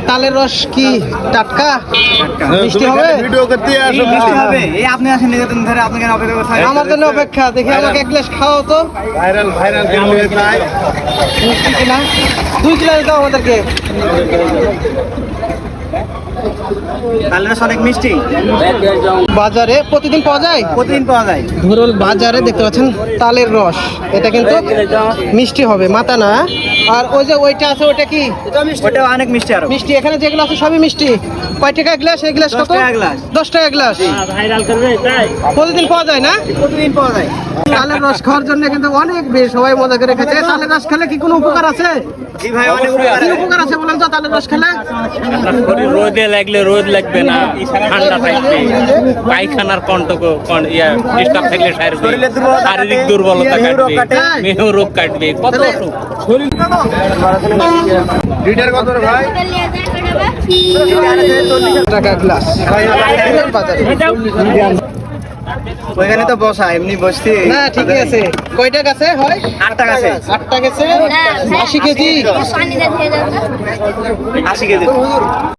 তালের রস কি টাটকা মিষ্টি হবে? ভিডিও করতে আসো মিষ্টি হবে। এই আপনি আসেন নিজেদের ধরে আপনি কেন অপেক্ষা করছেন? আমার জন্য অপেক্ষা, দেখি আমাকে এক গ্লাস খাওয়াও তো। ভাইরাল ভাইরাল কেমনে চাই মিষ্টি কিনা 2 গ্লাস দাও আমাদেরকে। তালের রস অনেক মিষ্টি, বাজারে প্রতিদিন পাওয়া যায়। প্রতিদিন পাওয়া যায়। ধরুন বাজারে দেখতে পাচ্ছেন তালের রস, এটা কিন্তু মিষ্টি হবে, মাথা না। আর ওই যে ওইটা আছে ওটা কি ওটাও অনেক মিষ্টি আরো। মিষ্টি? এখানে যেগুলো আছে সবই মিষ্টি। কয় টাকা গ্লাস? এই গ্লাস 10 কত? টাকা গ্লাস। 10 টাকা গ্লাস। ভাইরাল করবে তাই প্রতিদিন পাওয়া যায় না? প্রতিদিন পাওয়া যায়। তালের রস খাওয়ার জন্য কিন্তু অনেক বেশ সবাই মজা করে খেতে। তালের রস খেলে কি কোনো উপকার আছে? জি ভাই, অনেক উপকার কি আছে। উপকার আছে বলেন তো তালের রস খেলে? শরীর রোদে লাগলে রোদ লাগবে না, ঠান্ডা থাকবে, পায়খানার ডিস্টার্ব থাকলে সারবে, শরীরের দুর্বলতা শারীরিক কাটে, দুর্বলতা মেহু রোগ কাটবে, কাটে। মেহু রোগ কাটবে, কত অসুখ। লিটার কত রে ভাই টাকা গ্লাস বাজারে। ওইখানে তো বসা, এমনি বসছি। না ঠিকই আছে। কয়টা গাছে হয়? 8 টাকা আছে। 8টা গেছে 80 কেজি। 80 কেজি।